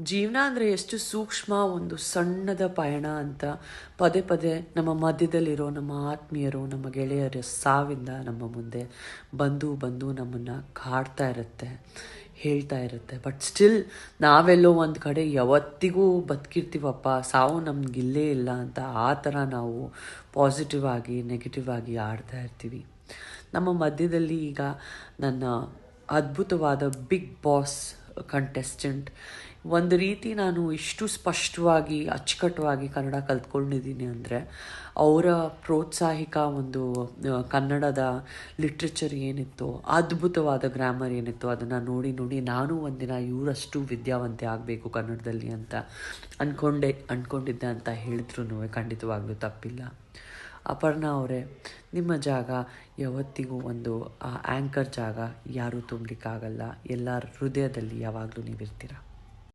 ಜೀವನ ಅಂದರೆ ಎಷ್ಟು ಸೂಕ್ಷ್ಮ ಒಂದು ಸಣ್ಣದ ಪಯಣ ಅಂತ ಪದೇ ಪದೇ ನಮ್ಮ ಮಧ್ಯದಲ್ಲಿರೋ ನಮ್ಮ ಆತ್ಮೀಯರು ನಮ್ಮ ಗೆಳೆಯರ ಸಾವಿಂದ ನಮ್ಮ ಮುಂದೆ ಬಂದು ಬಂದು ನಮ್ಮನ್ನು ಕಾಡ್ತಾ ಇರುತ್ತೆ, ಹೇಳ್ತಾ ಇರುತ್ತೆ. ಬಟ್ ಸ್ಟಿಲ್ ನಾವೆಲ್ಲೋ ಒಂದು ಕಡೆ ಯಾವತ್ತಿಗೂ ಬದುಕಿರ್ತೀವಪ್ಪ, ಸಾವು ನಮಗಿಲ್ಲೇ ಇಲ್ಲ ಅಂತ ಆ ಥರ ನಾವು ಪಾಸಿಟಿವ್ ಆಗಿ ನೆಗೆಟಿವ್ ಆಗಿ ಆಡ್ತಾ ಇರ್ತೀವಿ. ನಮ್ಮ ಮಧ್ಯದಲ್ಲಿ ಈಗ ನನ್ನ ಅದ್ಭುತವಾದ ಬಿಗ್ ಬಾಸ್ ಕಂಟೆಸ್ಟೆಂಟ್, ಒಂದು ರೀತಿ ನಾನು ಇಷ್ಟು ಸ್ಪಷ್ಟವಾಗಿ ಅಚ್ಚುಕಟ್ಟುವಾಗಿ ಕನ್ನಡ ಕಲ್ತ್ಕೊಂಡಿದ್ದೀನಿ ಅಂದರೆ ಅವರ ಪ್ರೋತ್ಸಾಹಿಕ ಒಂದು ಕನ್ನಡದ ಲಿಟ್ರೇಚರ್ ಏನಿತ್ತು, ಅದ್ಭುತವಾದ ಗ್ರಾಮರ್ ಏನಿತ್ತು, ಅದನ್ನು ನೋಡಿ ನೋಡಿ ನಾನು ಒಂದಿನ ಇವರಷ್ಟು ವಿದ್ಯಾವಂತೆ ಆಗಬೇಕು ಕನ್ನಡದಲ್ಲಿ ಅಂತ ಅಂದ್ಕೊಂಡಿದ್ದೆ ಅಂತ ಹೇಳಿದ್ರು ಖಂಡಿತವಾಗ್ಲೂ ತಪ್ಪಿಲ್ಲ. ಅಪರ್ಣಾ ಅವರೇ, ನಿಮ್ಮ ಜಾಗ ಯಾವತ್ತಿಗೂ ಒಂದು ಆ್ಯಂಕರ್ ಜಾಗ ಯಾರೂ ತುಂಬಲಿಕ್ಕಾಗಲ್ಲ. ಎಲ್ಲರ ಹೃದಯದಲ್ಲಿ ಯಾವಾಗಲೂ ನೀವಿರ್ತೀರ.